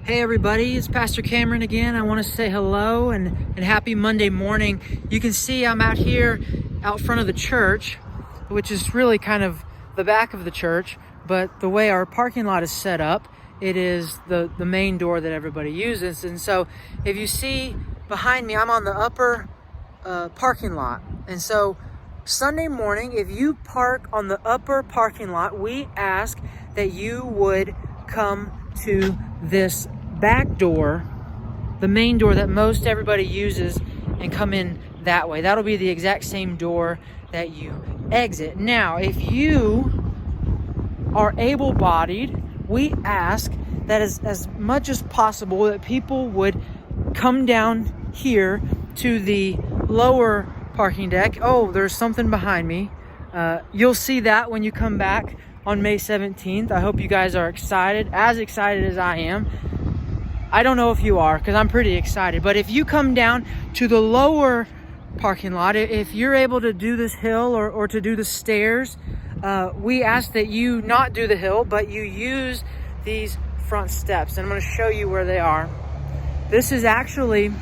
Hey everybody, it's Pastor Cameron again. I want to say hello and happy Monday morning. You can see I'm out here out front of the church, which is really kind of the back of the church, but the way our parking lot is set up, it is the main door that everybody uses. And so if you see behind me, I'm on the upper parking lot. And so Sunday morning, if you park on the upper parking lot, we ask that you would come to this back door, the main door that most everybody uses, and come in that way. That'll be the exact same door that you exit. Now, if you are able-bodied, we ask that as much as possible that people would come down here to the lower parking deck. Oh, there's something behind me. You'll see that when you come back on May 17th. I hope you guys are excited as I am. I don't know if you are, because I'm pretty excited. But if you come down to the lower parking lot, if you're able to do this hill or to do the stairs, we ask that you not do the hill, but you use these front steps. And I'm going to show you where they are. This is actually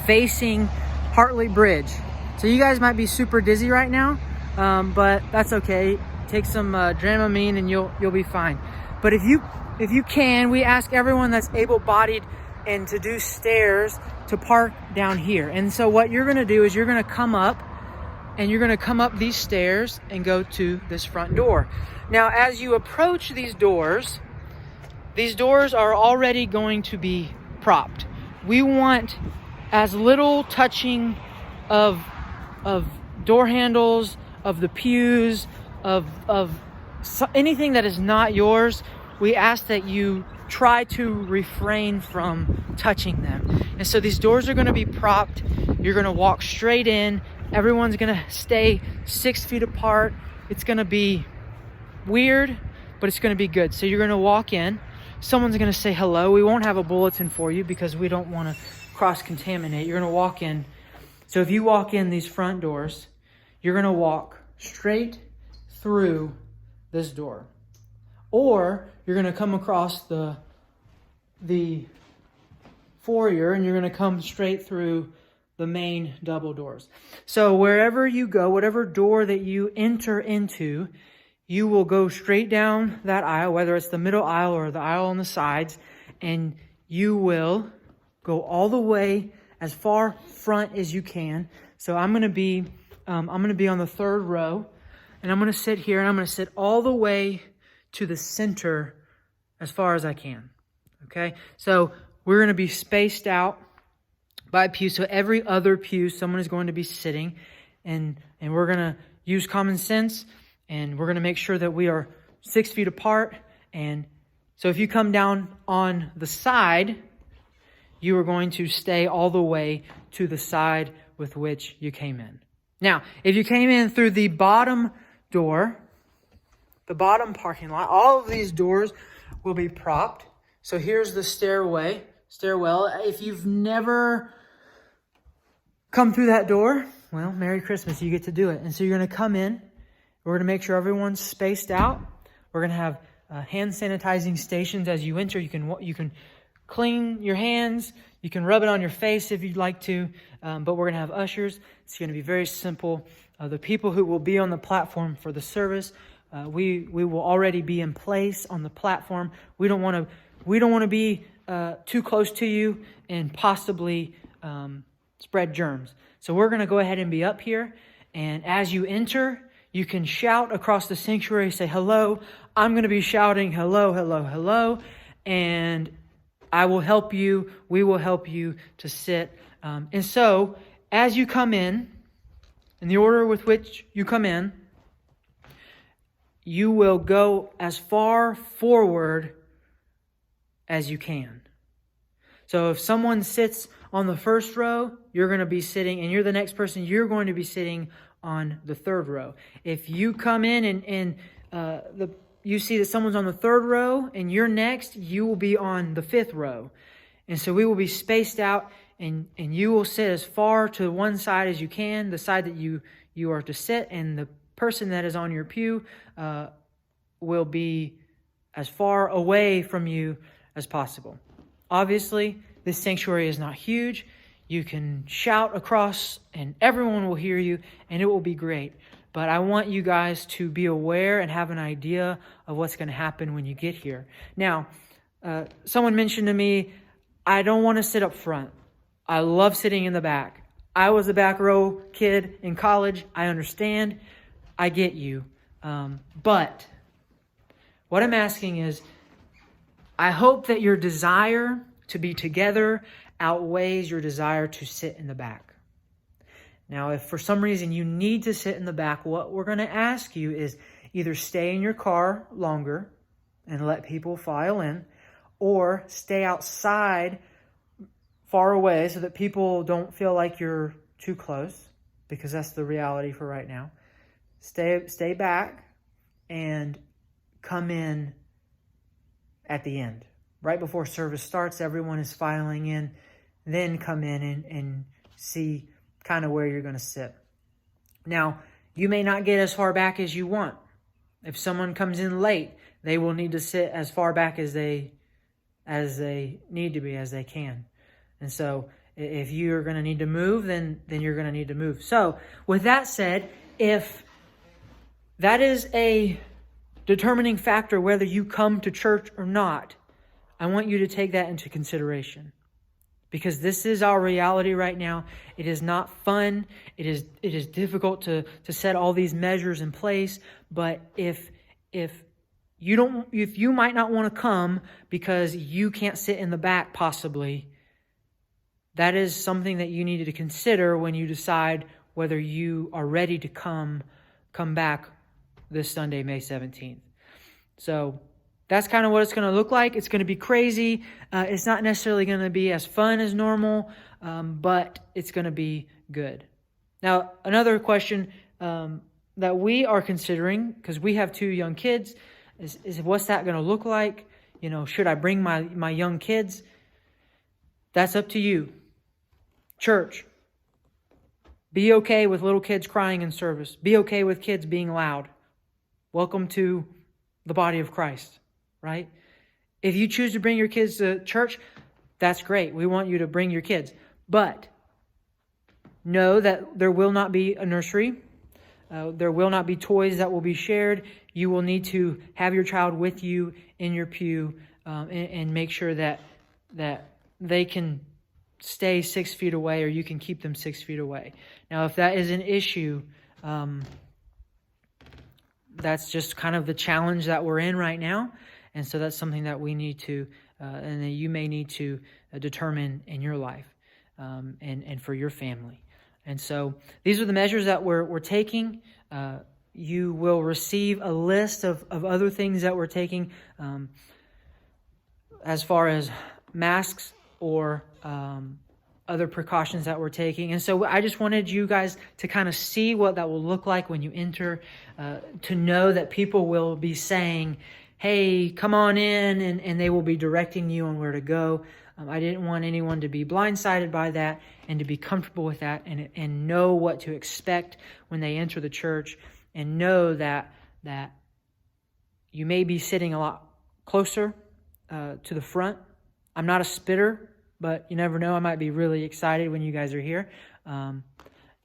facing Hartley Bridge. So you guys might be super dizzy right now, but that's okay. Take some Dramamine and you'll be fine. But if you can, we ask everyone that's able-bodied and to do stairs to park down here. And so what you're gonna do is you're gonna come up these stairs and go to this front door. Now, as you approach these doors are already going to be propped. We want as little touching of door handles, of the pews, of anything that is not yours. We ask that you try to refrain from touching them. And so these doors are going to be propped. You're going to walk straight in. Everyone's going to stay 6 feet apart. It's going to be weird, but it's going to be good. So you're going to walk in. Someone's going to say hello. We won't have a bulletin for you because we don't want to cross-contaminate. You're going to walk in. So if you walk in these front doors, you're going to walk straight through this door. Or you're going to come across the foyer and you're going to come straight through the main double doors. So wherever you go, whatever door that you enter into, you will go straight down that aisle, whether it's the middle aisle or the aisle on the sides, and you will go all the way as far front as you can. So I'm going to be on the third row, and I'm going to sit here, and I'm going to sit all the way to the center as far as I can. Okay? So we're going to be spaced out by pew. So every other pew, someone is going to be sitting, and we're going to use common sense, and we're going to make sure that we are 6 feet apart. And so if you come down on the side, you are going to stay all the way to the side with which you came in. Now, if you came in through the bottom door, the bottom parking lot, all of these doors will be propped. So here's the stairwell. If you've never come through that door, well, Merry Christmas, you get to do it. And so you're going to come in. We're going to make sure everyone's spaced out. We're going to have hand sanitizing stations as you enter. You can clean your hands. You can rub it on your face if you'd like to. But we're going to have ushers. It's going to be very simple. The people who will be on the platform for the service, we will already be in place on the platform. We don't want to be too close to you and possibly spread germs. So we're going to go ahead and be up here. And as you enter, you can shout across the sanctuary, say hello. I'm going to be shouting hello, hello, hello. And I will help you. We will help you to sit. And so as you come in the order with which you come in, you will go as far forward as you can. So if someone sits on the first row, you're going to be sitting, and you're the next person, you're going to be sitting on the third row. If you come in and you see that someone's on the third row and you're next, you will be on the fifth row. And so we will be spaced out, and you will sit as far to one side as you can, the side that you are to sit, and the person that is on your pew will be as far away from you as possible. Obviously, this sanctuary is not huge. You can shout across and everyone will hear you and it will be great. But I want you guys to be aware and have an idea of what's going to happen when you get here. Now, someone mentioned to me, I don't want to sit up front. I love sitting in the back. I was a back row kid in college. I understand. I get you. But what I'm asking is, I hope that your desire to be together outweighs your desire to sit in the back. Now, if for some reason you need to sit in the back, what we're going to ask you is either stay in your car longer and let people file in, or stay outside far away so that people don't feel like you're too close, because that's the reality for right now. Stay back and come in at the end. Right before service starts, everyone is filing in, then come in and see kind of where you're going to sit. Now, you may not get as far back as you want. If someone comes in late, they will need to sit as far back as they need to be, as they can. And so if you're going to need to move, then you're going to need to move. So with that said, if that is a determining factor whether you come to church or not, I want you to take that into consideration, because this is our reality right now. It is not fun. It is difficult to set all these measures in place. But if you might not want to come because you can't sit in the back possibly, that is something that you need to consider when you decide whether you are ready to come back this Sunday, May 17th. So that's kind of what it's going to look like. It's going to be crazy. It's not necessarily going to be as fun as normal, but it's going to be good. Now, another question that we are considering, because we have 2 young kids, is what's that going to look like? You know, should I bring my young kids? That's up to you. Church, be okay with little kids crying in service. Be okay with kids being loud. Welcome to the body of Christ, right? If you choose to bring your kids to church, that's great. We want you to bring your kids. But know that there will not be a nursery. There will not be toys that will be shared. You will need to have your child with you in your pew and make sure that they can stay 6 feet away, or you can keep them 6 feet away. Now, if that is an issue, that's just kind of the challenge that we're in right now. And so that's something that we need to, and that you may need to determine in your life and for your family. And so these are the measures that we're taking. You will receive a list of other things that we're taking as far as masks or other precautions that we're taking. And so I just wanted you guys to kind of see what that will look like when you enter, to know that people will be saying, hey, come on in, and they will be directing you on where to go. I didn't want anyone to be blindsided by that, and to be comfortable with that, and know what to expect when they enter the church, and know that you may be sitting a lot closer to the front. I'm not a spitter, but you never know. I might be really excited when you guys are here. I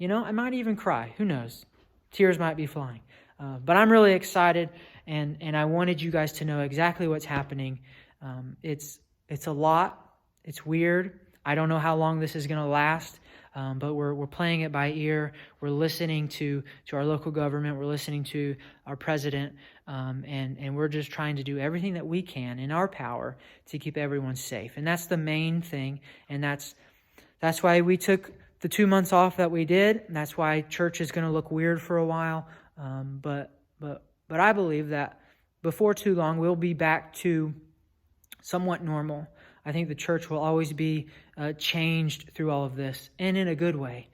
might even cry. Who knows? Tears might be flying. But I'm really excited, and I wanted you guys to know exactly what's happening. It's a lot. It's weird. I don't know how long this is going to last, but we're playing it by ear. We're listening to our local government. We're listening to our president, and we're just trying to do everything that we can in our power to keep everyone safe. And that's the main thing. And that's why we took the 2 months off that we did. And that's why church is going to look weird for a while. But I believe that before too long, we'll be back to somewhat normal. I think the church will always be changed through all of this, and in a good way.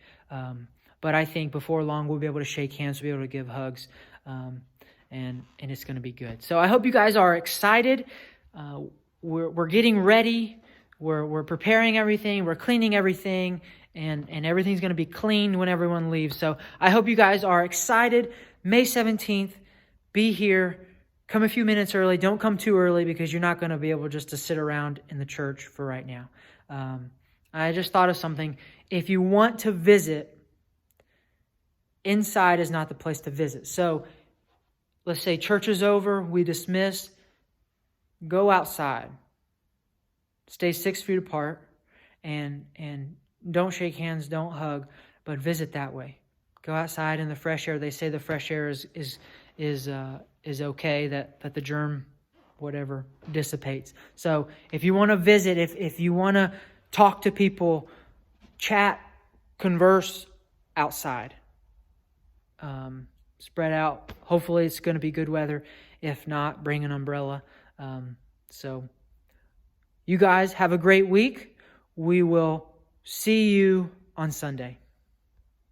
But I think before long, we'll be able to shake hands, we'll be able to give hugs, and it's going to be good. So I hope you guys are excited. We're getting ready. We're preparing everything. We're cleaning everything, and everything's going to be cleaned when everyone leaves. So I hope you guys are excited. May 17th, be here. come a few minutes early. Don't come too early because you're not going to be able just to sit around in the church for right now. I just thought of something. If you want to visit, inside is not the place to visit. So let's say church is over, we dismiss, go outside. Stay 6 feet apart and don't shake hands, don't hug, but visit that way. Go outside in the fresh air. They say the fresh air is okay, that the germ, whatever, dissipates. So if you want to visit, if you want to talk to people, chat, converse outside. Spread out. Hopefully it's going to be good weather. If not, bring an umbrella. So you guys have a great week. We will see you on Sunday.